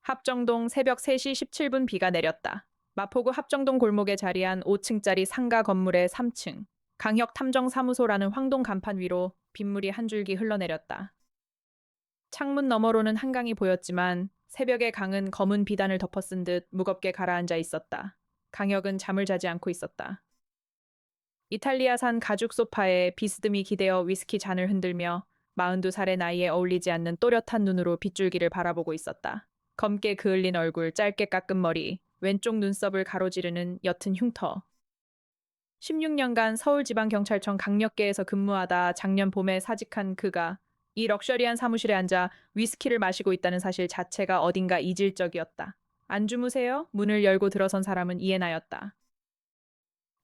합정동 새벽 3시 17분 비가 내렸다. 마포구 합정동 골목에 자리한 5층짜리 상가 건물의 3층. 강혁 탐정사무소라는 황동 간판 위로 빗물이 한 줄기 흘러내렸다. 창문 너머로는 한강이 보였지만 새벽의 강은 검은 비단을 덮어쓴 듯 무겁게 가라앉아 있었다. 강혁은 잠을 자지 않고 있었다. 이탈리아산 가죽 소파에 비스듬히 기대어 위스키 잔을 흔들며 42살의 나이에 어울리지 않는 또렷한 눈으로 빗줄기를 바라보고 있었다. 검게 그을린 얼굴, 짧게 깎은 머리, 왼쪽 눈썹을 가로지르는 옅은 흉터. 16년간 서울지방경찰청 강력계에서 근무하다 작년 봄에 사직한 그가 이 럭셔리한 사무실에 앉아 위스키를 마시고 있다는 사실 자체가 어딘가 이질적이었다. 안 주무세요? 문을 열고 들어선 사람은 이해나였다.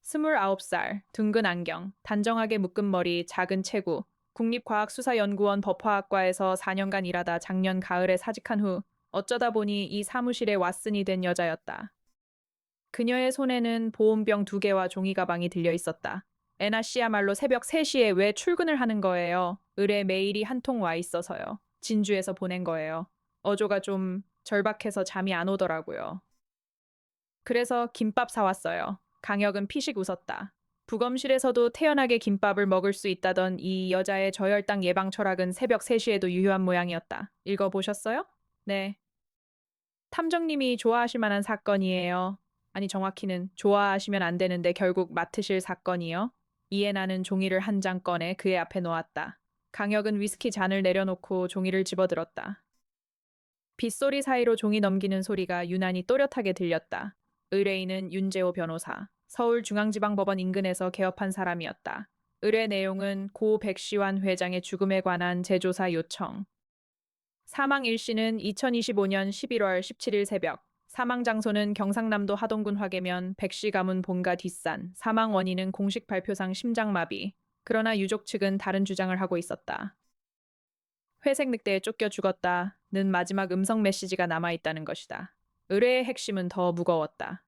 29살, 둥근 안경, 단정하게 묶은 머리, 작은 체구, 국립과학수사연구원 법화학과에서 4년간 일하다 작년 가을에 사직한 후 어쩌다 보니 이 사무실에 왓슨이 된 여자였다. 그녀의 손에는 보온병 2개와 종이 가방이 들려 있었다. 애나 씨야말로 새벽 3시에 왜 출근을 하는 거예요? 을에 메일이 한 통 와 있어서요. 진주에서 보낸 거예요. 어조가 좀 절박해서 잠이 안 오더라고요. 그래서 김밥 사왔어요. 강혁은 피식 웃었다. 부검실에서도 태연하게 김밥을 먹을 수 있다던 이 여자의 저혈당 예방 철학은 새벽 3시에도 유효한 모양이었다. 읽어보셨어요? 네. 탐정님이 좋아하실 만한 사건이에요. 아니, 정확히는 좋아하시면 안 되는데 결국 맡으실 사건이요. 이해나는 종이를 한 장 꺼내 그의 앞에 놓았다. 강혁은 위스키 잔을 내려놓고 종이를 집어들었다. 빗소리 사이로 종이 넘기는 소리가 유난히 또렷하게 들렸다. 의뢰인은 윤재호 변호사, 서울중앙지방법원 인근에서 개업한 사람이었다. 의뢰 내용은 고 백시환 회장의 죽음에 관한 재조사 요청. 사망 일시는 2025년 11월 17일 새벽. 사망 장소는 경상남도 하동군 화계면 백시 가문 본가 뒷산. 사망 원인은 공식 발표상 심장마비. 그러나 유족 측은 다른 주장을 하고 있었다. 회색 늑대에 쫓겨 죽었다는 마지막 음성 메시지가 남아있다는 것이다. 의뢰의 핵심은 더 무거웠다.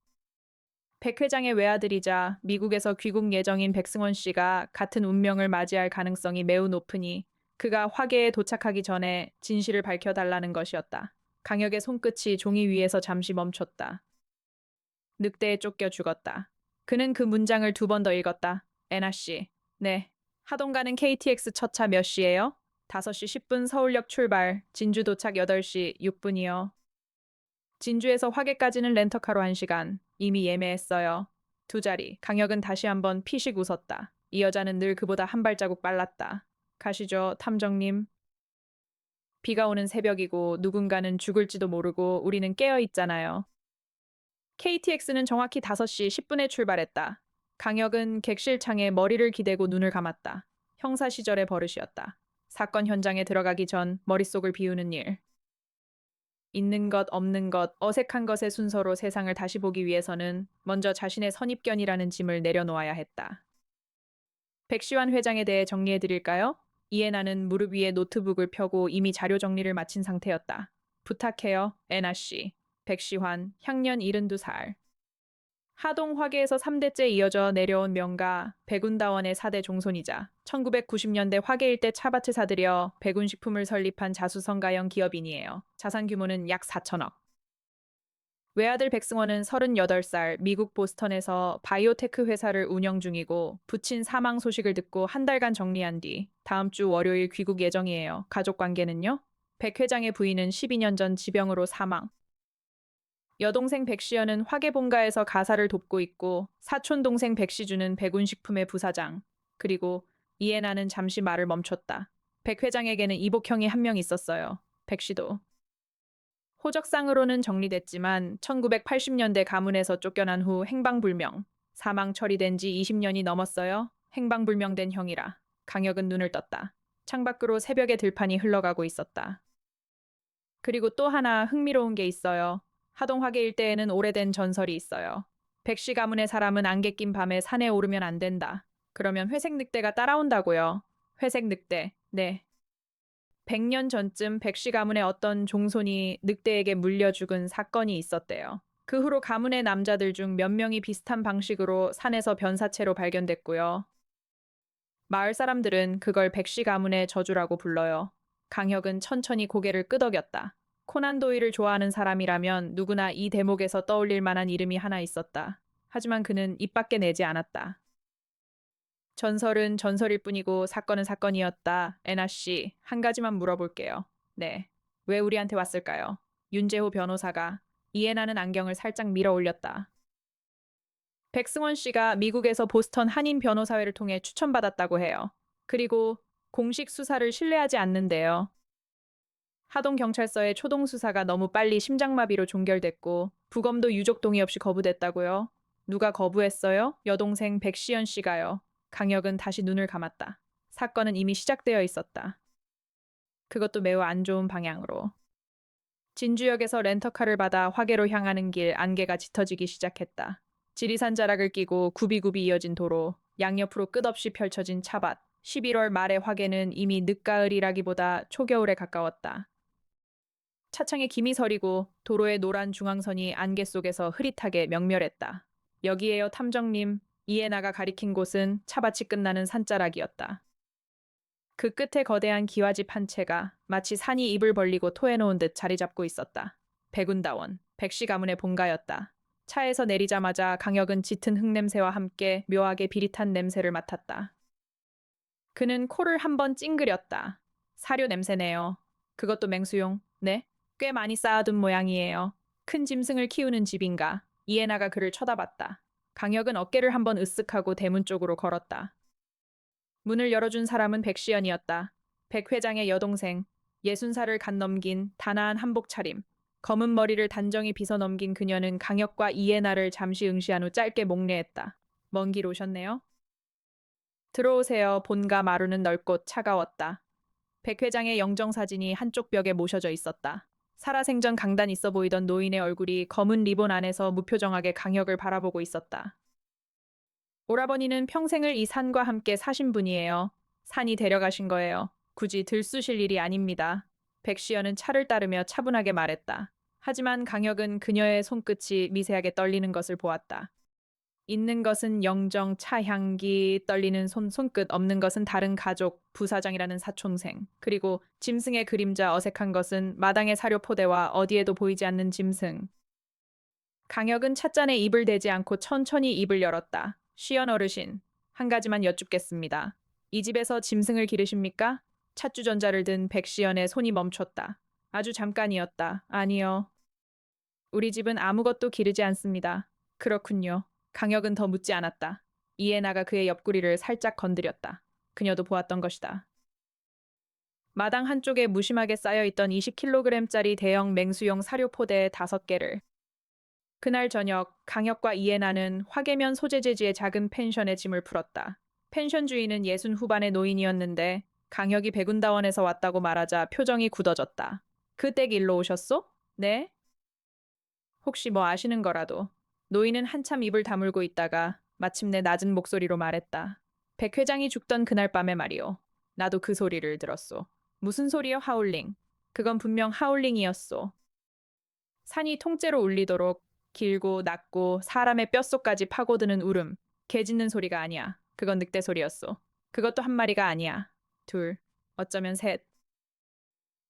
백 회장의 외아들이자 미국에서 귀국 예정인 백승원 씨가 같은 운명을 맞이할 가능성이 매우 높으니 그가 화계에 도착하기 전에 진실을 밝혀달라는 것이었다. 강혁의 손끝이 종이 위에서 잠시 멈췄다. 늑대에 쫓겨 죽었다. 그는 그 문장을 2번 더 읽었다. 애나 씨. 네. 하동 가는 KTX 첫차 몇 시예요? 5시 10분 서울역 출발. 진주 도착 8시 6분이요. 진주에서 화계까지는 렌터카로 1시간. 이미 예매했어요. 2자리. 강혁은 다시 한번 피식 웃었다. 이 여자는 늘 그보다 한 발자국 빨랐다. 가시죠, 탐정님. 비가 오는 새벽이고 누군가는 죽을지도 모르고 우리는 깨어 있잖아요. KTX는 정확히 5시 10분에 출발했다. 강혁은 객실창에 머리를 기대고 눈을 감았다. 형사 시절의 버릇이었다. 사건 현장에 들어가기 전 머릿속을 비우는 일. 있는 것, 없는 것, 어색한 것의 순서로 세상을 다시 보기 위해서는 먼저 자신의 선입견이라는 짐을 내려놓아야 했다. 백시환 회장에 대해 정리해 드릴까요? 이해나는 무릎 위에 노트북을 펴고 이미 자료 정리를 마친 상태였다. 부탁해요, 애나 씨. 백시환, 향년 72살. 하동 화계에서 3대째 이어져 내려온 명가 백운다원의 4대 종손이자 1990년대 화계 일대 차밭을 사들여 백운식품을 설립한 자수성가형 기업인이에요. 자산 규모는 약 4천억. 외아들 백승원은 38살 미국 보스턴에서 바이오테크 회사를 운영 중이고 부친 사망 소식을 듣고 한 달간 정리한 뒤 다음 주 월요일 귀국 예정이에요. 가족 관계는요? 백 회장의 부인은 12년 전 지병으로 사망. 여동생 백시연은 화계본가에서 가사를 돕고 있고 사촌 동생 백시주는 백운식품의 부사장. 그리고 이해나는 잠시 말을 멈췄다. 백 회장에게는 이복형이 한 명 있었어요. 백시도. 호적상으로는 정리됐지만 1980년대 가문에서 쫓겨난 후 행방불명. 사망 처리된 지 20년이 넘었어요. 행방불명된 형이라. 강혁은 눈을 떴다. 창밖으로 새벽의 들판이 흘러가고 있었다. 그리고 또 하나 흥미로운 게 있어요. 하동화계 일대에는 오래된 전설이 있어요. 백시 가문의 사람은 안개 낀 밤에 산에 오르면 안 된다. 그러면 회색 늑대가 따라온다고요. 회색 늑대. 네. 100년 전쯤 백시 가문의 어떤 종손이 늑대에게 물려 죽은 사건이 있었대요. 그 후로 가문의 남자들 중 몇 명이 비슷한 방식으로 산에서 변사체로 발견됐고요. 마을 사람들은 그걸 백시 가문의 저주라고 불러요. 강혁은 천천히 고개를 끄덕였다. 코난 도일을 좋아하는 사람이라면 누구나 이 대목에서 떠올릴 만한 이름이 하나 있었다. 하지만 그는 입 밖에 내지 않았다. 전설은 전설일 뿐이고 사건은 사건이었다. 애나 씨, 한 가지만 물어볼게요. 네. 왜 우리한테 왔을까요? 윤재호 변호사가 이해나는 안경을 살짝 밀어 올렸다. 백승원 씨가 미국에서 보스턴 한인 변호사회를 통해 추천받았다고 해요. 그리고 공식 수사를 신뢰하지 않는데요. 하동 경찰서의 초동 수사가 너무 빨리 심장마비로 종결됐고 부검도 유족 동의 없이 거부됐다고요. 누가 거부했어요? 여동생 백시연 씨가요. 강혁은 다시 눈을 감았다. 사건은 이미 시작되어 있었다. 그것도 매우 안 좋은 방향으로. 진주역에서 렌터카를 받아 화계로 향하는 길 안개가 짙어지기 시작했다. 지리산 자락을 끼고 굽이굽이 이어진 도로, 양옆으로 끝없이 펼쳐진 차밭. 11월 말의 화계는 이미 늦가을이라기보다 초겨울에 가까웠다. 차창에 김이 서리고 도로의 노란 중앙선이 안개 속에서 흐릿하게 명멸했다. 여기에요, 탐정님. 이에나가 가리킨 곳은 차밭이 끝나는 산자락이었다. 그 끝에 거대한 기와집 한 채가 마치 산이 입을 벌리고 토해놓은 듯 자리 잡고 있었다. 백운다원, 백씨 가문의 본가였다. 차에서 내리자마자 강혁은 짙은 흙냄새와 함께 묘하게 비릿한 냄새를 맡았다. 그는 코를 한번 찡그렸다. 사료 냄새네요. 그것도 맹수용. 네? 꽤 많이 쌓아둔 모양이에요. 큰 짐승을 키우는 집인가? 이에나가 그를 쳐다봤다. 강혁은 어깨를 한번 으쓱하고 대문 쪽으로 걸었다. 문을 열어준 사람은 백시연이었다. 백 회장의 여동생. 60살을 갓 넘긴 단아한 한복 차림. 검은 머리를 단정히 빗어 넘긴 그녀는 강혁과 이에나를 잠시 응시한 후 짧게 목례했다. 먼 길 오셨네요. 들어오세요. 본가 마루는 넓고 차가웠다. 백 회장의 영정사진이 한쪽 벽에 모셔져 있었다. 살아생전 강단 있어 보이던 노인의 얼굴이 검은 리본 안에서 무표정하게 강혁을 바라보고 있었다. 오라버니는 평생을 이 산과 함께 사신 분이에요. 산이 데려가신 거예요. 굳이 들쑤실 일이 아닙니다. 백시연은 차를 따르며 차분하게 말했다. 하지만 강혁은 그녀의 손끝이 미세하게 떨리는 것을 보았다. 있는 것은 영정, 차향기, 떨리는 손끝, 없는 것은 다른 가족, 부사장이라는 사촌생. 그리고 짐승의 그림자, 어색한 것은 마당의 사료 포대와 어디에도 보이지 않는 짐승. 강혁은 찻잔에 입을 대지 않고 천천히 입을 열었다. 시연 어르신, 한 가지만 여쭙겠습니다. 이 집에서 짐승을 기르십니까? 찻주전자를 든 백시연의 손이 멈췄다. 아주 잠깐이었다. 아니요. 우리 집은 아무것도 기르지 않습니다. 그렇군요. 강혁은 더 묻지 않았다. 이에나가 그의 옆구리를 살짝 건드렸다. 그녀도 보았던 것이다. 마당 한쪽에 무심하게 쌓여있던 20kg짜리 대형 맹수용 사료 포대 5개를. 그날 저녁 강혁과 이에나는 화계면 소재재지의 작은 펜션에 짐을 풀었다. 펜션 주인은 60 후반의 노인이었는데 강혁이 백운다원에서 왔다고 말하자 표정이 굳어졌다. 그 댁 일로 오셨소? 네? 혹시 뭐 아시는 거라도. 노인은 한참 입을 다물고 있다가 마침내 낮은 목소리로 말했다. 백 회장이 죽던 그날 밤에 말이오. 나도 그 소리를 들었소. 무슨 소리요, 하울링? 그건 분명 하울링이었소. 산이 통째로 울리도록 길고 낮고 사람의 뼛속까지 파고드는 울음. 개 짖는 소리가 아니야. 그건 늑대 소리였소. 그것도 한 마리가 아니야. 둘, 어쩌면 셋.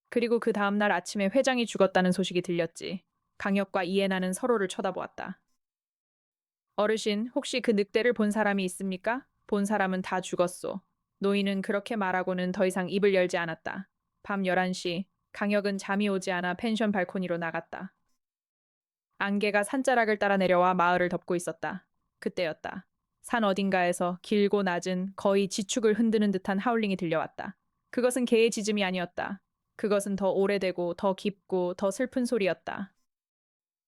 그리고 그 다음날 아침에 회장이 죽었다는 소식이 들렸지. 강혁과 이해나는 서로를 쳐다보았다. 어르신, 혹시 그 늑대를 본 사람이 있습니까? 본 사람은 다 죽었소. 노인은 그렇게 말하고는 더 이상 입을 열지 않았다. 밤 11시, 강혁은 잠이 오지 않아 펜션 발코니로 나갔다. 안개가 산자락을 따라 내려와 마을을 덮고 있었다. 그때였다. 산 어딘가에서 길고 낮은 거의 지축을 흔드는 듯한 하울링이 들려왔다. 그것은 개의 짖음이 아니었다. 그것은 더 오래되고 더 깊고 더 슬픈 소리였다.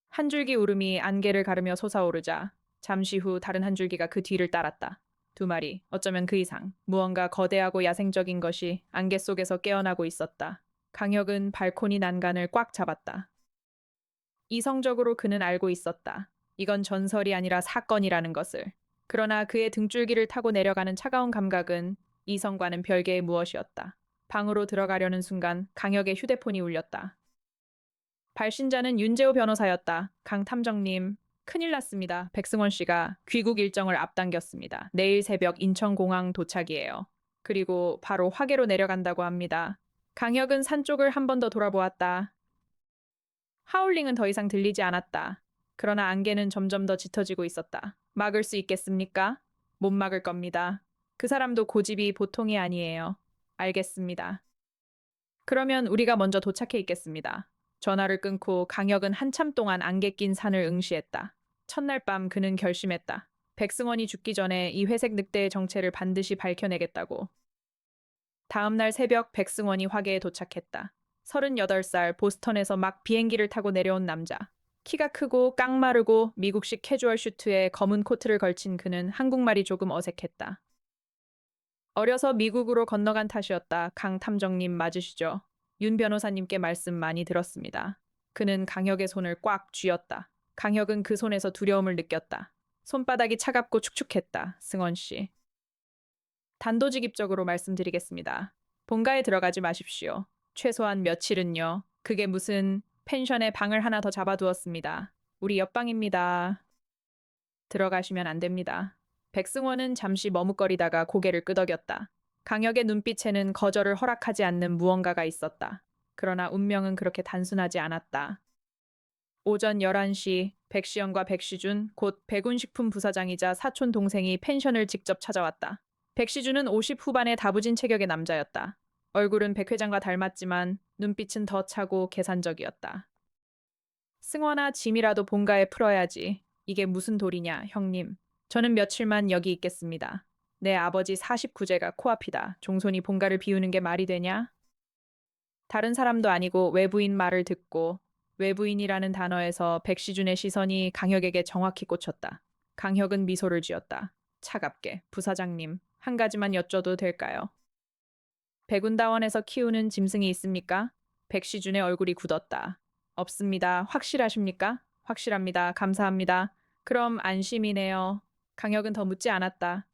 한 줄기 울음이 안개를 가르며 솟아오르자 잠시 후 다른 한 줄기가 그 뒤를 따랐다. 2마리, 어쩌면 그 이상. 무언가 거대하고 야생적인 것이 안개 속에서 깨어나고 있었다. 강혁은 발코니 난간을 꽉 잡았다. 이성적으로 그는 알고 있었다. 이건 전설이 아니라 사건이라는 것을. 그러나 그의 등줄기를 타고 내려가는 차가운 감각은 이성과는 별개의 무엇이었다. 방으로 들어가려는 순간 강혁의 휴대폰이 울렸다. 발신자는 윤재호 변호사였다. 강 탐정님, 큰일 났습니다. 백승원 씨가 귀국 일정을 앞당겼습니다. 내일 새벽 인천공항 도착이에요. 그리고 바로 화계로 내려간다고 합니다. 강혁은 산 쪽을 한 번 더 돌아보았다. 하울링은 더 이상 들리지 않았다. 그러나 안개는 점점 더 짙어지고 있었다. 막을 수 있겠습니까? 못 막을 겁니다. 그 사람도 고집이 보통이 아니에요. 알겠습니다. 그러면 우리가 먼저 도착해 있겠습니다. 전화를 끊고 강혁은 한참 동안 안개 낀 산을 응시했다. 첫날 밤 그는 결심했다. 백승원이 죽기 전에 이 회색 늑대의 정체를 반드시 밝혀내겠다고. 다음 날 새벽 백승원이 화계에 도착했다. 38살 보스턴에서 막 비행기를 타고 내려온 남자. 키가 크고 깡마르고 미국식 캐주얼 슈트에 검은 코트를 걸친 그는 한국말이 조금 어색했다. 어려서 미국으로 건너간 탓이었다. 강 탐정님 맞으시죠? 윤 변호사님께 말씀 많이 들었습니다. 그는 강혁의 손을 꽉 쥐었다. 강혁은 그 손에서 두려움을 느꼈다. 손바닥이 차갑고 축축했다. 승원 씨. 단도직입적으로 말씀드리겠습니다. 본가에 들어가지 마십시오. 최소한 며칠은요. 그게 무슨 펜션에 방을 하나 더 잡아두었습니다. 우리 옆방입니다. 들어가시면 안 됩니다. 백승원은 잠시 머뭇거리다가 고개를 끄덕였다. 강혁의 눈빛에는 거절을 허락하지 않는 무언가가 있었다. 그러나 운명은 그렇게 단순하지 않았다. 오전 11시 백시영과 백시준 곧 백운식품 부사장이자 사촌 동생이 펜션을 직접 찾아왔다. 백시준은 50 후반의 다부진 체격의 남자였다. 얼굴은 백 회장과 닮았지만 눈빛은 더 차고 계산적이었다. 승원아 짐이라도 본가에 풀어야지. 이게 무슨 도리냐, 형님. 저는 며칠만 여기 있겠습니다. 내 아버지 49제가 코앞이다. 종손이 본가를 비우는 게 말이 되냐? 다른 사람도 아니고 외부인 말을 듣고 외부인이라는 단어에서 백시준의 시선이 강혁에게 정확히 꽂혔다. 강혁은 미소를 지었다. 차갑게. 부사장님, 한 가지만 여쭤도 될까요? 백운다원에서 키우는 짐승이 있습니까? 백시준의 얼굴이 굳었다. 없습니다. 확실하십니까? 확실합니다. 감사합니다. 그럼 안심이네요. 강혁은 더 묻지 않았다.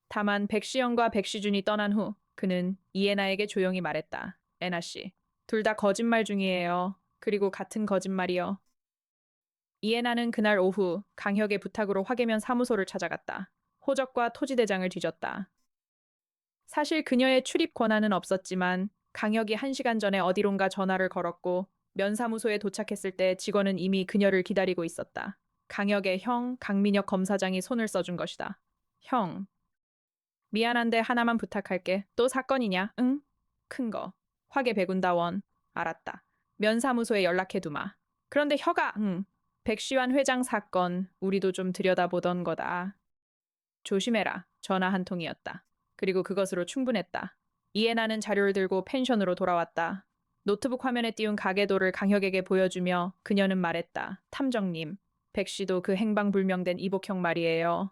다만 백시영과 백시준이 떠난 후 그는 이에나에게 조용히 말했다. 에나 씨, 둘 다 거짓말 중이에요. 그리고 같은 거짓말이요. 이에나는 그날 오후 강혁의 부탁으로 화계면 사무소를 찾아갔다. 호적과 토지대장을 뒤졌다. 사실 그녀의 출입 권한은 없었지만 강혁이 1시간 전에 어디론가 전화를 걸었고 면사무소에 도착했을 때 직원은 이미 그녀를 기다리고 있었다. 강혁의 형 강민혁 검사장이 손을 써준 것이다. 형, 미안한데 하나만 부탁할게. 또 사건이냐? 응? 큰 거. 화계 백운다원. 알았다. 면사무소에 연락해두마. 그런데 혀가, 응. 백시환 회장 사건, 우리도 좀 들여다보던 거다. 조심해라. 전화 한 통이었다. 그리고 그것으로 충분했다. 이해나는 자료를 들고 펜션으로 돌아왔다. 노트북 화면에 띄운 가계도를 강혁에게 보여주며 그녀는 말했다. 탐정님, 백 씨도 그 행방불명된 이복형 말이에요.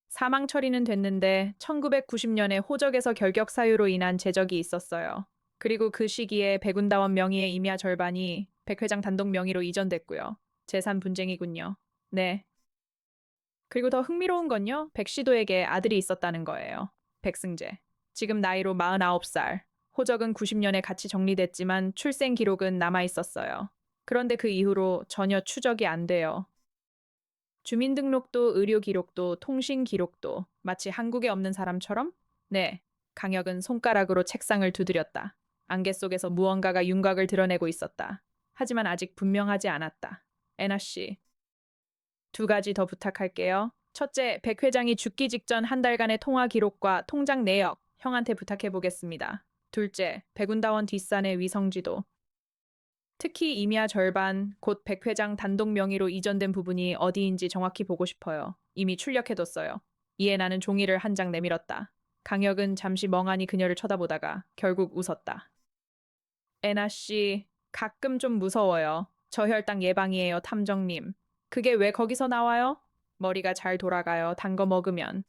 사망 처리는 됐는데 1990년에 호적에서 결격 사유로 인한 제적이 있었어요. 그리고 그 시기에 백운다원 명의의 임야 절반이 백 회장 단독 명의로 이전됐고요. 재산 분쟁이군요. 네. 그리고 더 흥미로운 건요. 백시도에게 아들이 있었다는 거예요. 백승재. 지금 나이로 49살. 호적은 90년에 같이 정리됐지만 출생 기록은 남아 있었어요. 그런데 그 이후로 전혀 추적이 안 돼요. 주민등록도 의료 기록도 통신 기록도 마치 한국에 없는 사람처럼? 네. 강혁은 손가락으로 책상을 두드렸다. 안개 속에서 무언가가 윤곽을 드러내고 있었다. 하지만 아직 분명하지 않았다. 애나 씨, 두 가지 더 부탁할게요. 첫째, 백 회장이 죽기 직전 한 달간의 통화 기록과 통장 내역 형한테 부탁해 보겠습니다. 둘째, 백운다원 뒷산의 위성지도. 특히 임야 절반, 곧 백 회장 단독 명의로 이전된 부분이 어디인지 정확히 보고 싶어요. 이미 출력해뒀어요. 이에 나는 종이를 한 장 내밀었다. 강혁은 잠시 멍하니 그녀를 쳐다보다가 결국 웃었다. 애나 씨, 가끔 좀 무서워요. 저혈당 예방이에요, 탐정님. 그게 왜 거기서 나와요? 머리가 잘 돌아가요, 단 거 먹으면.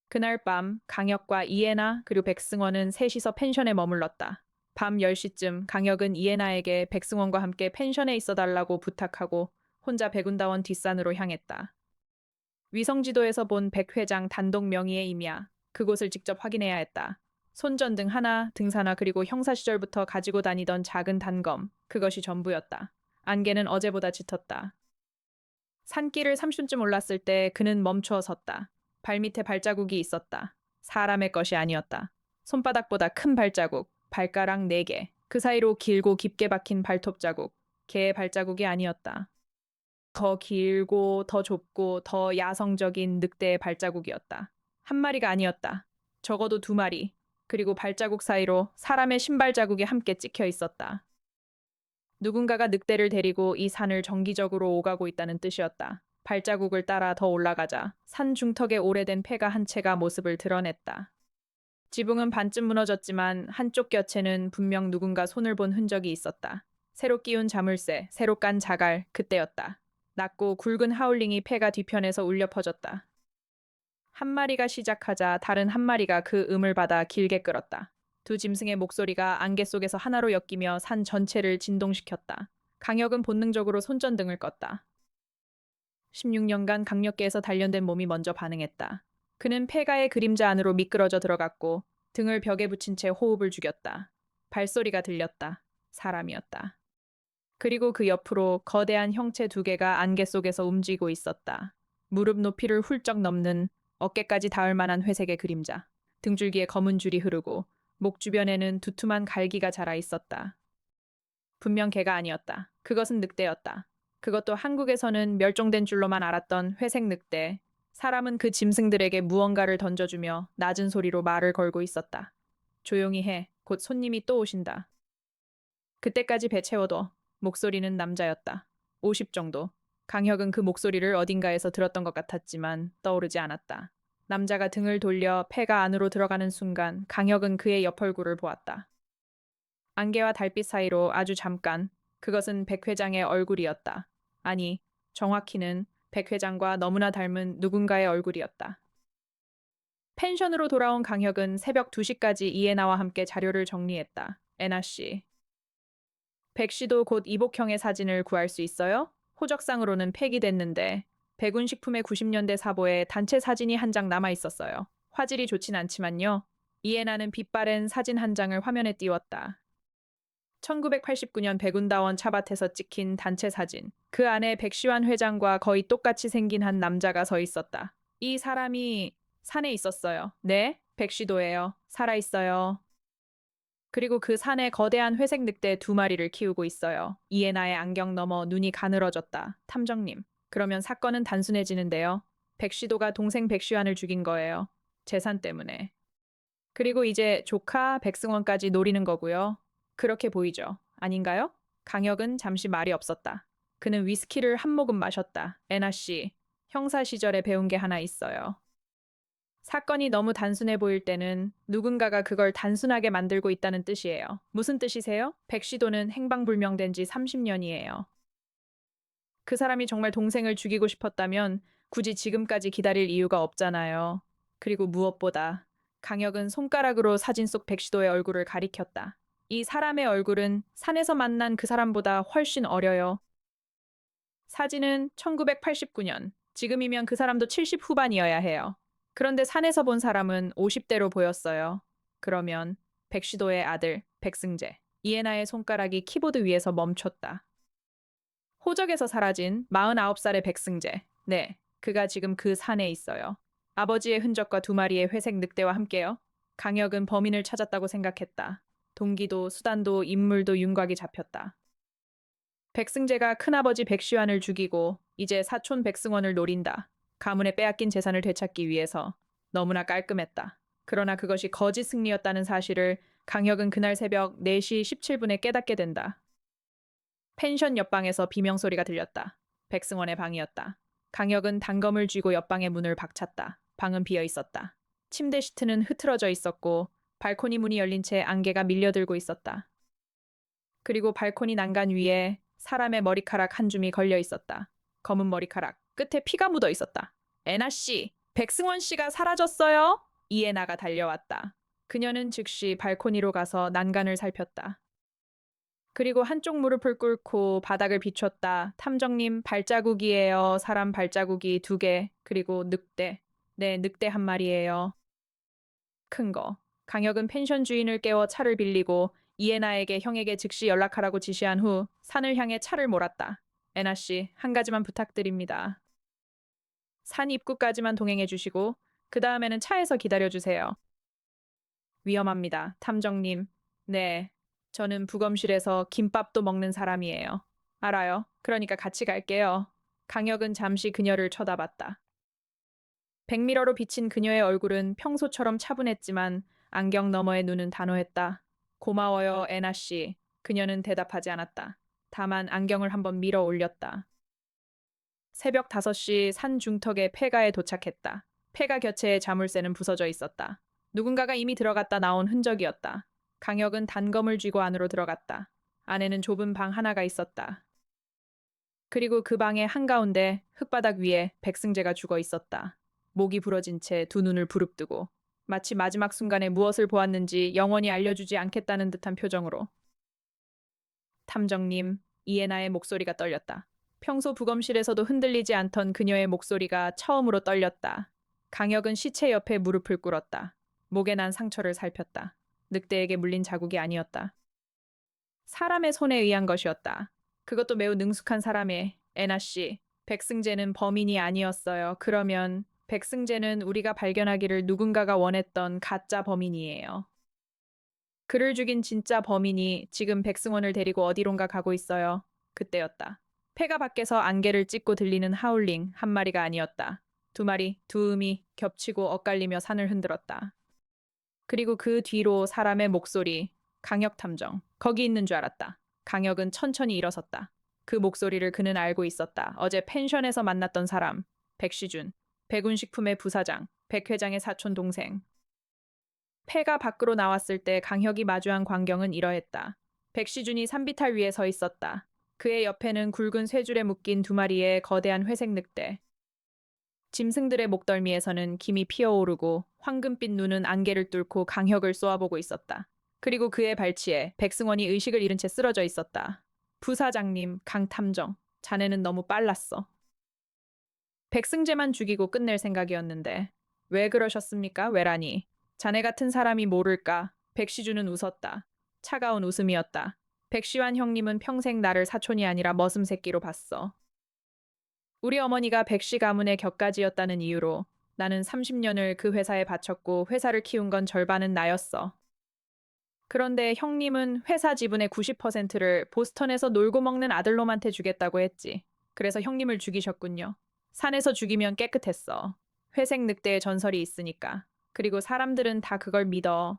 그날 밤 강혁과 이에나 그리고 백승원은 셋이서 펜션에 머물렀다. 밤 10시쯤 강혁은 이에나에게 백승원과 함께 펜션에 있어달라고 부탁하고 혼자 백운다원 뒷산으로 향했다. 위성지도에서 본 백 회장 단독 명의의 임야, 그곳을 직접 확인해야 했다. 손전등 하나, 등산화 그리고 형사 시절부터 가지고 다니던 작은 단검, 그것이 전부였다. 안개는 어제보다 짙었다. 산길을 30쯤 올랐을 때 그는 멈추어 섰다. 발밑에 발자국이 있었다. 사람의 것이 아니었다. 손바닥보다 큰 발자국, 발가락 4개. 그 사이로 길고 깊게 박힌 발톱 자국. 개의 발자국이 아니었다. 더 길고 더 좁고 더 야성적인 늑대의 발자국이었다. 한 마리가 아니었다. 적어도 두 마리. 그리고 발자국 사이로 사람의 신발 자국이 함께 찍혀 있었다. 누군가가 늑대를 데리고 이 산을 정기적으로 오가고 있다는 뜻이었다. 발자국을 따라 더 올라가자 산 중턱에 오래된 폐가 한 채가 모습을 드러냈다. 지붕은 반쯤 무너졌지만 한쪽 곁에는 분명 누군가 손을 본 흔적이 있었다. 새로 끼운 자물쇠, 새로 깐 자갈, 그때였다. 낮고 굵은 하울링이 폐가 뒤편에서 울려 퍼졌다. 한 마리가 시작하자 다른 한 마리가 그 음을 받아 길게 끌었다. 두 짐승의 목소리가 안개 속에서 하나로 엮이며 산 전체를 진동시켰다. 강혁은 본능적으로 손전등을 껐다. 16년간 강력계에서 단련된 몸이 먼저 반응했다. 그는 폐가의 그림자 안으로 미끄러져 들어갔고 등을 벽에 붙인 채 호흡을 죽였다. 발소리가 들렸다. 사람이었다. 그리고 그 옆으로 거대한 형체 두 개가 안개 속에서 움직이고 있었다. 무릎 높이를 훌쩍 넘는 어깨까지 닿을 만한 회색의 그림자. 등줄기에 검은 줄이 흐르고 목 주변에는 두툼한 갈기가 자라 있었다. 분명 개가 아니었다. 그것은 늑대였다. 그것도 한국에서는 멸종된 줄로만 알았던 회색 늑대. 사람은 그 짐승들에게 무언가를 던져주며 낮은 소리로 말을 걸고 있었다. 조용히 해. 곧 손님이 또 오신다. 그때까지 배 채워둬. 목소리는 남자였다. 50 정도. 강혁은 그 목소리를 어딘가에서 들었던 것 같았지만 떠오르지 않았다. 남자가 등을 돌려 폐가 안으로 들어가는 순간 강혁은 그의 옆얼굴을 보았다. 안개와 달빛 사이로 아주 잠깐 그것은 백 회장의 얼굴이었다. 아니, 정확히는 백 회장과 너무나 닮은 누군가의 얼굴이었다. 펜션으로 돌아온 강혁은 새벽 2시까지 이에나와 함께 자료를 정리했다. 에나 씨. 백 씨도 곧 이복형의 사진을 구할 수 있어요? 호적상으로는 폐기됐는데 백운식품의 90년대 사보에 단체 사진이 한 장 남아 있었어요. 화질이 좋진 않지만요. 이에나는 빛바랜 사진 한 장을 화면에 띄웠다. 1989년 백운다원 차밭에서 찍힌 단체 사진. 그 안에 백시환 회장과 거의 똑같이 생긴 한 남자가 서 있었다. 이 사람이 산에 있었어요. 네, 백시도예요. 살아있어요. 그리고 그 산에 거대한 회색 늑대 두 마리를 키우고 있어요. 이에나의 안경 너머 눈이 가늘어졌다. 탐정님. 그러면 사건은 단순해지는데요. 백시도가 동생 백시환을 죽인 거예요. 재산 때문에. 그리고 이제 조카 백승원까지 노리는 거고요. 그렇게 보이죠. 아닌가요? 강혁은 잠시 말이 없었다. 그는 위스키를 한 모금 마셨다. 애나 씨, 형사 시절에 배운 게 하나 있어요. 사건이 너무 단순해 보일 때는 누군가가 그걸 단순하게 만들고 있다는 뜻이에요. 무슨 뜻이세요? 백시도는 행방불명된 지 30년이에요. 그 사람이 정말 동생을 죽이고 싶었다면 굳이 지금까지 기다릴 이유가 없잖아요. 그리고 무엇보다 강혁은 손가락으로 사진 속 백시도의 얼굴을 가리켰다. 이 사람의 얼굴은 산에서 만난 그 사람보다 훨씬 어려요. 사진은 1989년. 지금이면 그 사람도 70 후반이어야 해요. 그런데 산에서 본 사람은 50대로 보였어요. 그러면 백시도의 아들 백승재. 이에나의 손가락이 키보드 위에서 멈췄다. 호적에서 사라진 49살의 백승재. 네, 그가 지금 그 산에 있어요. 아버지의 흔적과 두 마리의 회색 늑대와 함께요. 강혁은 범인을 찾았다고 생각했다. 동기도 수단도 인물도 윤곽이 잡혔다. 백승재가 큰아버지 백시환을 죽이고 이제 사촌 백승원을 노린다. 가문에 빼앗긴 재산을 되찾기 위해서. 너무나 깔끔했다. 그러나 그것이 거짓 승리였다는 사실을 강혁은 그날 새벽 4시 17분에 깨닫게 된다. 펜션 옆방에서 비명소리가 들렸다. 백승원의 방이었다. 강혁은 단검을 쥐고 옆방의 문을 박찼다. 방은 비어 있었다. 침대 시트는 흐트러져 있었고 발코니 문이 열린 채 안개가 밀려들고 있었다. 그리고 발코니 난간 위에 사람의 머리카락 한 줌이 걸려 있었다. 검은 머리카락, 끝에 피가 묻어 있었다. 애나 씨, 백승원 씨가 사라졌어요? 이에나가 달려왔다. 그녀는 즉시 발코니로 가서 난간을 살폈다. 그리고 한쪽 무릎을 꿇고 바닥을 비췄다. 탐정님, 발자국이에요. 사람 발자국이 2개. 그리고 늑대. 네, 늑대 한 마리예요. 큰 거. 강혁은 펜션 주인을 깨워 차를 빌리고 이에나에게 형에게 즉시 연락하라고 지시한 후 산을 향해 차를 몰았다. 애나 씨, 한 가지만 부탁드립니다. 산 입구까지만 동행해 주시고 그 다음에는 차에서 기다려 주세요. 위험합니다. 탐정님. 네. 저는 부검실에서 김밥도 먹는 사람이에요. 알아요. 그러니까 같이 갈게요. 강혁은 잠시 그녀를 쳐다봤다. 백미러로 비친 그녀의 얼굴은 평소처럼 차분했지만 안경 너머의 눈은 단호했다. 고마워요, 애나 씨. 그녀는 대답하지 않았다. 다만 안경을 한번 밀어 올렸다. 새벽 5시 산 중턱의 폐가에 도착했다. 폐가 곁에 자물쇠는 부서져 있었다. 누군가가 이미 들어갔다 나온 흔적이었다. 강혁은 단검을 쥐고 안으로 들어갔다. 안에는 좁은 방 하나가 있었다. 그리고 그 방의 한가운데 흙바닥 위에 백승재가 죽어 있었다. 목이 부러진 채 두 눈을 부릅뜨고 마치 마지막 순간에 무엇을 보았는지 영원히 알려주지 않겠다는 듯한 표정으로. 탐정님, 이에나의 목소리가 떨렸다. 평소 부검실에서도 흔들리지 않던 그녀의 목소리가 처음으로 떨렸다. 강혁은 시체 옆에 무릎을 꿇었다. 목에 난 상처를 살폈다. 늑대에게 물린 자국이 아니었다. 사람의 손에 의한 것이었다. 그것도 매우 능숙한 사람의. 애나 씨, 백승재는 범인이 아니었어요. 그러면 백승재는 우리가 발견하기를 누군가가 원했던 가짜 범인이에요. 그를 죽인 진짜 범인이 지금 백승원을 데리고 어디론가 가고 있어요. 그때였다. 폐가 밖에서 안개를 찢고 들리는 하울링 한 마리가 아니었다. 두 마리, 두 음이 겹치고 엇갈리며 산을 흔들었다. 그리고 그 뒤로 사람의 목소리, 강혁 탐정. 거기 있는 줄 알았다. 강혁은 천천히 일어섰다. 그 목소리를 그는 알고 있었다. 어제 펜션에서 만났던 사람, 백시준, 백운식품의 부사장, 백 회장의 사촌 동생. 폐가 밖으로 나왔을 때 강혁이 마주한 광경은 이러했다. 백시준이 산비탈 위에 서 있었다. 그의 옆에는 굵은 쇠줄에 묶인 두 마리의 거대한 회색 늑대. 짐승들의 목덜미에서는 김이 피어오르고 황금빛 눈은 안개를 뚫고 강혁을 쏘아보고 있었다. 그리고 그의 발치에 백승원이 의식을 잃은 채 쓰러져 있었다. 부사장님, 강탐정, 자네는 너무 빨랐어. 백승재만 죽이고 끝낼 생각이었는데 왜 그러셨습니까, 외라니? 자네 같은 사람이 모를까? 백시주는 웃었다. 차가운 웃음이었다. 백시환 형님은 평생 나를 사촌이 아니라 머슴새끼로 봤어. 우리 어머니가 백씨 가문의 격가지였다는 이유로 나는 30년을 그 회사에 바쳤고 회사를 키운 건 절반은 나였어. 그런데 형님은 회사 지분의 90%를 보스턴에서 놀고 먹는 아들놈한테 주겠다고 했지. 그래서 형님을 죽이셨군요. 산에서 죽이면 깨끗했어. 회색 늑대의 전설이 있으니까. 그리고 사람들은 다 그걸 믿어.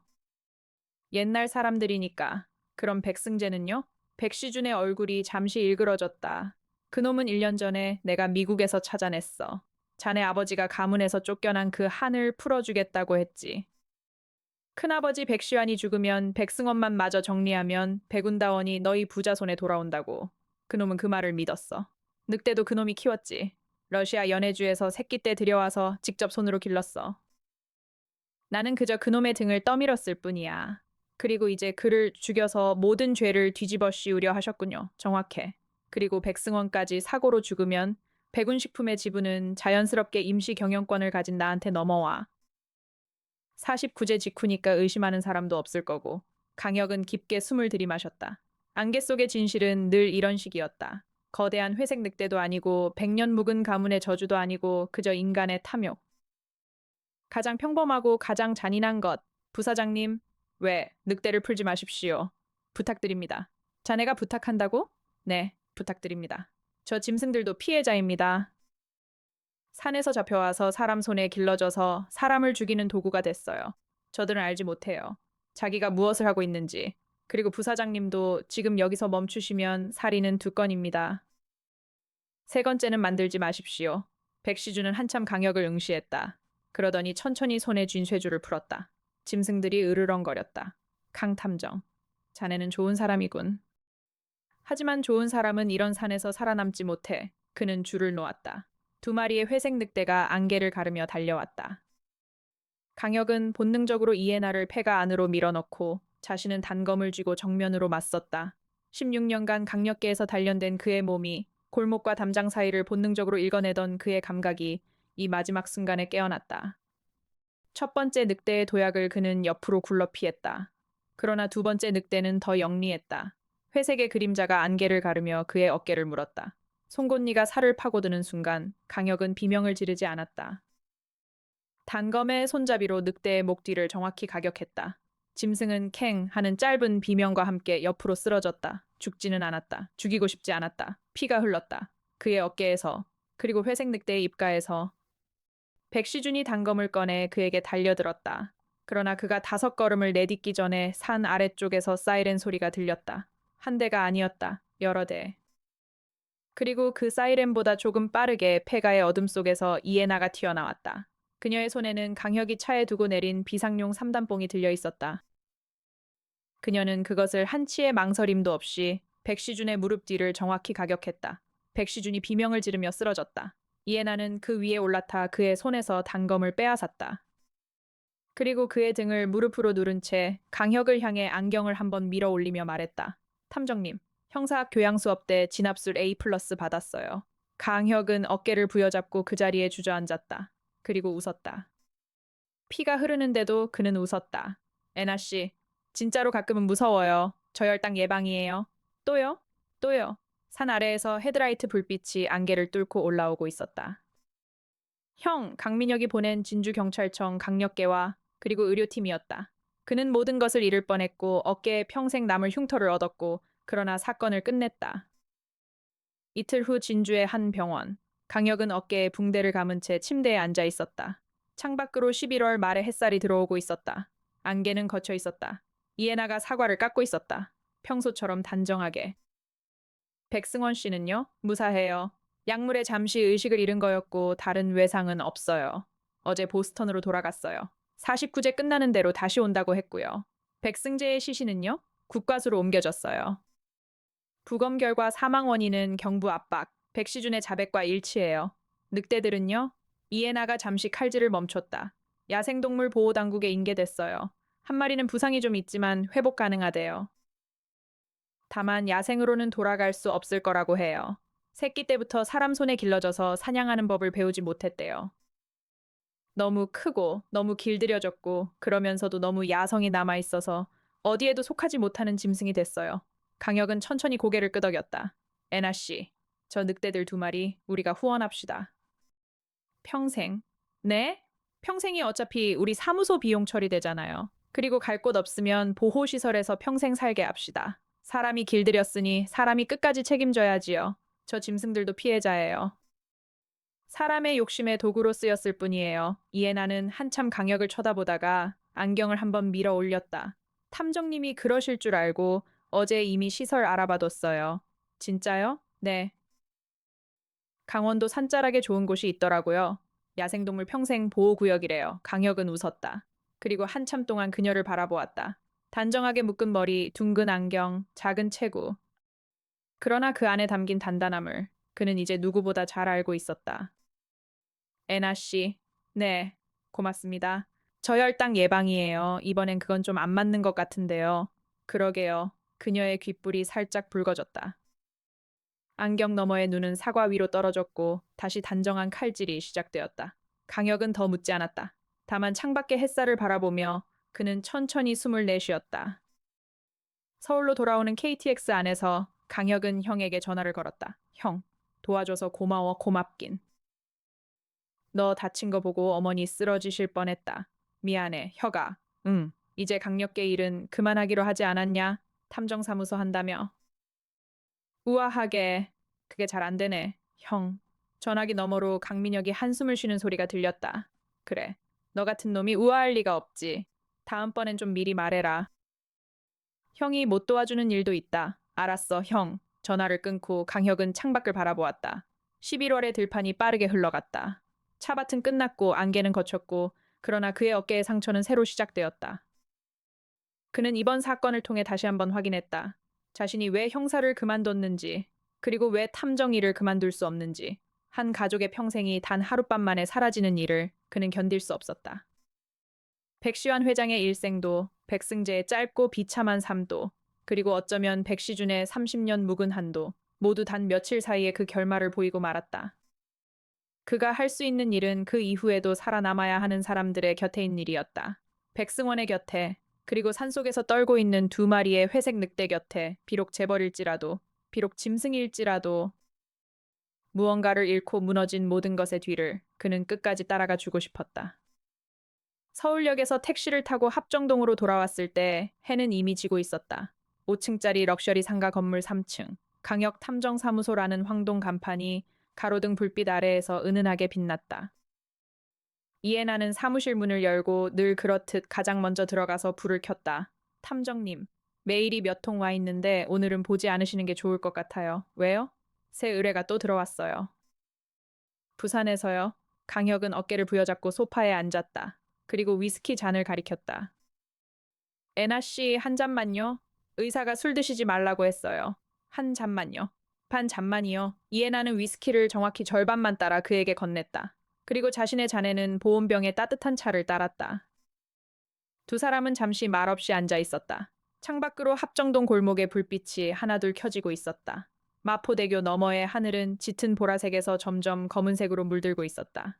옛날 사람들이니까. 그럼 백승재는요? 백시준의 얼굴이 잠시 일그러졌다. 그놈은 1년 전에 내가 미국에서 찾아냈어. 자네 아버지가 가문에서 쫓겨난 그 한을 풀어주겠다고 했지. 큰아버지 백시환이 죽으면 백승원만 마저 정리하면 백운다원이 너희 부자 손에 돌아온다고. 그놈은 그 말을 믿었어. 늑대도 그놈이 키웠지. 러시아 연해주에서 새끼 때 들여와서 직접 손으로 길렀어. 나는 그저 그놈의 등을 떠밀었을 뿐이야. 그리고 이제 그를 죽여서 모든 죄를 뒤집어 씌우려 하셨군요. 정확해. 그리고 백승원까지 사고로 죽으면 백운식품의 지분은 자연스럽게 임시 경영권을 가진 나한테 넘어와. 49제 직후니까 의심하는 사람도 없을 거고. 강혁은 깊게 숨을 들이마셨다. 안개 속의 진실은 늘 이런 식이었다. 거대한 회색 늑대도 아니고 백년 묵은 가문의 저주도 아니고 그저 인간의 탐욕. 가장 평범하고 가장 잔인한 것. 부사장님, 왜 늑대를 풀지 마십시오. 부탁드립니다. 자네가 부탁한다고? 네, 부탁드립니다. 저 짐승들도 피해자입니다. 산에서 잡혀와서 사람 손에 길러져서 사람을 죽이는 도구가 됐어요. 저들은 알지 못해요. 자기가 무엇을 하고 있는지. 그리고 부사장님도 지금 여기서 멈추시면 살인은 2건입니다. 세 번째는 만들지 마십시오. 백시주는 한참 강역을 응시했다. 그러더니 천천히 손에 쥔 쇠줄을 풀었다. 짐승들이 으르렁거렸다. 강탐정. 자네는 좋은 사람이군. 하지만 좋은 사람은 이런 산에서 살아남지 못해. 그는 줄을 놓았다. 두 마리의 회색 늑대가 안개를 가르며 달려왔다. 강혁은 본능적으로 이에나를 폐가 안으로 밀어넣고 자신은 단검을 쥐고 정면으로 맞섰다. 16년간 강력계에서 단련된 그의 몸이 골목과 담장 사이를 본능적으로 읽어내던 그의 감각이 이 마지막 순간에 깨어났다. 첫 번째 늑대의 도약을 그는 옆으로 굴러 피했다. 그러나 두 번째 늑대는 더 영리했다. 회색의 그림자가 안개를 가르며 그의 어깨를 물었다. 송곳니가 살을 파고드는 순간 강혁은 비명을 지르지 않았다. 단검의 손잡이로 늑대의 목 뒤를 정확히 가격했다. 짐승은 캥 하는 짧은 비명과 함께 옆으로 쓰러졌다. 죽지는 않았다. 죽이고 싶지 않았다. 피가 흘렀다. 그의 어깨에서, 그리고 회색 늑대의 입가에서. 백시준이 단검을 꺼내 그에게 달려들었다. 그러나 그가 5걸음을 내딛기 전에 산 아래쪽에서 사이렌 소리가 들렸다. 한 대가 아니었다. 여러 대. 그리고 그 사이렌보다 조금 빠르게 폐가의 어둠 속에서 이에나가 튀어나왔다. 그녀의 손에는 강혁이 차에 두고 내린 비상용 3단봉이 들려 있었다. 그녀는 그것을 한치의 망설임도 없이 백시준의 무릎 뒤를 정확히 가격했다. 백시준이 비명을 지르며 쓰러졌다. 이에나는 그 위에 올라타 그의 손에서 단검을 빼앗았다. 그리고 그의 등을 무릎으로 누른 채 강혁을 향해 안경을 한번 밀어 올리며 말했다. 탐정님, 형사학 교양 수업 때 진압술 A 플러스 받았어요. 강혁은 어깨를 부여잡고 그 자리에 주저앉았다. 그리고 웃었다. 피가 흐르는데도 그는 웃었다. 애나 씨, 진짜로 가끔은 무서워요. 저혈당 예방이에요. 또요? 또요. 산 아래에서 헤드라이트 불빛이 안개를 뚫고 올라오고 있었다. 형, 강민혁이 보낸 진주경찰청 강력계와 그리고 의료팀이었다. 그는 모든 것을 잃을 뻔했고 어깨에 평생 남을 흉터를 얻었고 그러나 사건을 끝냈다. 이틀 후 진주의 한 병원. 강혁은 어깨에 붕대를 감은 채 침대에 앉아 있었다. 창밖으로 11월 말에 햇살이 들어오고 있었다. 안개는 걷혀 있었다. 이에나가 사과를 깎고 있었다. 평소처럼 단정하게. 백승원 씨는요? 무사해요. 약물에 잠시 의식을 잃은 거였고 다른 외상은 없어요. 어제 보스턴으로 돌아갔어요. 49제 끝나는 대로 다시 온다고 했고요. 백승재의 시신은요? 국과수로 옮겨졌어요. 부검 결과 사망 원인은 경부 압박, 백시준의 자백과 일치해요. 늑대들은요? 이에나가 잠시 칼질을 멈췄다. 야생동물 보호당국에 인계됐어요. 한 마리는 부상이 좀 있지만 회복 가능하대요. 다만 야생으로는 돌아갈 수 없을 거라고 해요. 새끼 때부터 사람 손에 길러져서 사냥하는 법을 배우지 못했대요. 너무 크고 너무 길들여졌고 그러면서도 너무 야성이 남아있어서 어디에도 속하지 못하는 짐승이 됐어요. 강혁은 천천히 고개를 끄덕였다. 애나 씨, 저 늑대들 2마리 우리가 후원합시다. 평생. 네? 평생이 어차피 우리 사무소 비용 처리되잖아요. 그리고 갈 곳 없으면 보호시설에서 평생 살게 합시다. 사람이 길들였으니 사람이 끝까지 책임져야지요. 저 짐승들도 피해자예요. 사람의 욕심에 도구로 쓰였을 뿐이에요. 이에나는 한참 강혁을 쳐다보다가 안경을 한번 밀어 올렸다. 탐정님이 그러실 줄 알고 어제 이미 시설 알아봐뒀어요. 진짜요? 네. 강원도 산자락에 좋은 곳이 있더라고요. 야생동물 평생 보호구역이래요. 강혁은 웃었다. 그리고 한참 동안 그녀를 바라보았다. 단정하게 묶은 머리, 둥근 안경, 작은 체구. 그러나 그 안에 담긴 단단함을 그는 이제 누구보다 잘 알고 있었다. 애나 씨. 네. 고맙습니다. 저혈당 예방이에요. 이번엔 그건 좀 안 맞는 것 같은데요. 그러게요. 그녀의 귓불이 살짝 붉어졌다. 안경 너머의 눈은 사과 위로 떨어졌고 다시 단정한 칼질이 시작되었다. 강혁은 더 묻지 않았다. 다만 창밖의 햇살을 바라보며 그는 천천히 숨을 내쉬었다. 서울로 돌아오는 KTX 안에서 강혁은 형에게 전화를 걸었다. 형, 도와줘서 고마워, 고맙긴. 너 다친 거 보고 어머니 쓰러지실 뻔했다. 미안해, 혁아. 응, 이제 강력계 일은 그만하기로 하지 않았냐? 탐정사무소 한다며. 우아하게. 그게 잘 안 되네. 형. 전화기 너머로 강민혁이 한숨을 쉬는 소리가 들렸다. 그래. 너 같은 놈이 우아할 리가 없지. 다음번엔 좀 미리 말해라. 형이 못 도와주는 일도 있다. 알았어, 형. 전화를 끊고 강혁은 창밖을 바라보았다. 11월의 들판이 빠르게 흘러갔다. 차밭은 끝났고 안개는 걷혔고 그러나 그의 어깨의 상처는 새로 시작되었다. 그는 이번 사건을 통해 다시 한번 확인했다. 자신이 왜 형사를 그만뒀는지, 그리고 왜 탐정 일을 그만둘 수 없는지. 한 가족의 평생이 단 하룻밤 만에 사라지는 일을 그는 견딜 수 없었다. 백시환 회장의 일생도, 백승재의 짧고 비참한 삶도, 그리고 어쩌면 백시준의 30년 묵은 한도, 모두 단 며칠 사이에 그 결말을 보이고 말았다. 그가 할 수 있는 일은 그 이후에도 살아남아야 하는 사람들의 곁에 있는 일이었다. 백승원의 곁에, 그리고 산속에서 떨고 있는 2마리의 회색 늑대 곁에, 비록 재벌일지라도, 비록 짐승일지라도, 무언가를 잃고 무너진 모든 것의 뒤를 그는 끝까지 따라가 주고 싶었다. 서울역에서 택시를 타고 합정동으로 돌아왔을 때 해는 이미 지고 있었다. 5층짜리 럭셔리 상가 건물 3층. 강역 탐정사무소라는 황동 간판이 가로등 불빛 아래에서 은은하게 빛났다. 이해나는 사무실 문을 열고 늘 그렇듯 가장 먼저 들어가서 불을 켰다. 탐정님, 메일이 몇 통 와 있는데 오늘은 보지 않으시는 게 좋을 것 같아요. 왜요? 새 의뢰가 또 들어왔어요. 부산에서요. 강혁은 어깨를 부여잡고 소파에 앉았다. 그리고 위스키 잔을 가리켰다. 애나 씨, 한 잔만요. 의사가 술 드시지 말라고 했어요. 한 잔만요. 반 잔만이요. 이해나는 위스키를 정확히 절반만 따라 그에게 건넸다. 그리고 자신의 잔에는 보온병에 따뜻한 차를 따랐다. 두 사람은 잠시 말없이 앉아 있었다. 창밖으로 합정동 골목의 불빛이 하나둘 켜지고 있었다. 마포대교 너머의 하늘은 짙은 보라색에서 점점 검은색으로 물들고 있었다.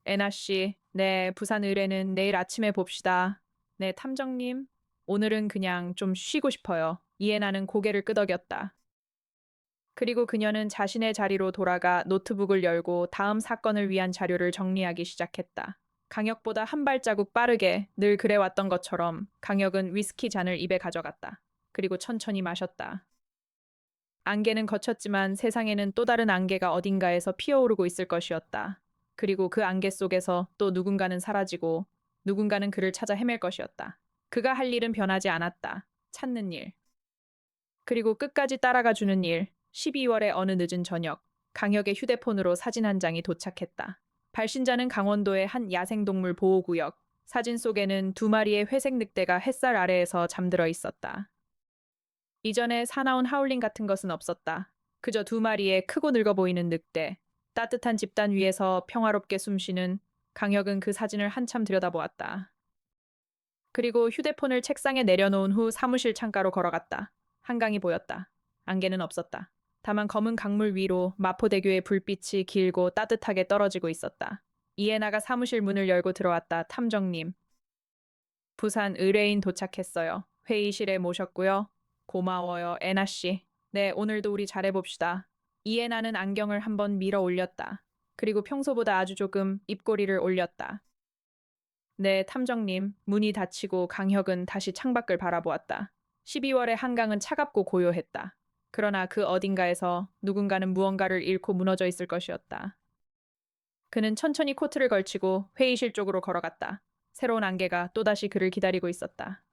애나 씨, 네, 부산 의뢰는 내일 아침에 봅시다. 네, 탐정님, 오늘은 그냥 좀 쉬고 싶어요. 이해나는 고개를 끄덕였다. 그리고 그녀는 자신의 자리로 돌아가 노트북을 열고 다음 사건을 위한 자료를 정리하기 시작했다. 강혁보다 한 발자국 빠르게 늘 그래왔던 것처럼 강혁은 위스키 잔을 입에 가져갔다. 그리고 천천히 마셨다. 안개는 걷혔지만 세상에는 또 다른 안개가 어딘가에서 피어오르고 있을 것이었다. 그리고 그 안개 속에서 또 누군가는 사라지고 누군가는 그를 찾아 헤맬 것이었다. 그가 할 일은 변하지 않았다. 찾는 일. 그리고 끝까지 따라가 주는 일. 12월의 어느 늦은 저녁, 강혁의 휴대폰으로 사진 한 장이 도착했다. 발신자는 강원도의 한 야생동물 보호구역. 사진 속에는 두 마리의 회색 늑대가 햇살 아래에서 잠들어 있었다. 이전에 사나운 하울링 같은 것은 없었다. 그저 두 마리의 크고 늙어 보이는 늑대. 따뜻한 집단 위에서 평화롭게 숨쉬는 강혁은 그 사진을 한참 들여다보았다. 그리고 휴대폰을 책상에 내려놓은 후 사무실 창가로 걸어갔다. 한강이 보였다. 안개는 없었다. 다만 검은 강물 위로 마포대교의 불빛이 길고 따뜻하게 떨어지고 있었다. 이해나가 사무실 문을 열고 들어왔다. 탐정님. 부산 의뢰인 도착했어요. 회의실에 모셨고요. 고마워요, 애나 씨. 네, 오늘도 우리 잘해봅시다. 이해나는 안경을 한번 밀어 올렸다. 그리고 평소보다 아주 조금 입꼬리를 올렸다. 네, 탐정님. 문이 닫히고 강혁은 다시 창밖을 바라보았다. 12월의 한강은 차갑고 고요했다. 그러나 그 어딘가에서 누군가는 무언가를 잃고 무너져 있을 것이었다. 그는 천천히 코트를 걸치고 회의실 쪽으로 걸어갔다. 새로운 안개가 또다시 그를 기다리고 있었다.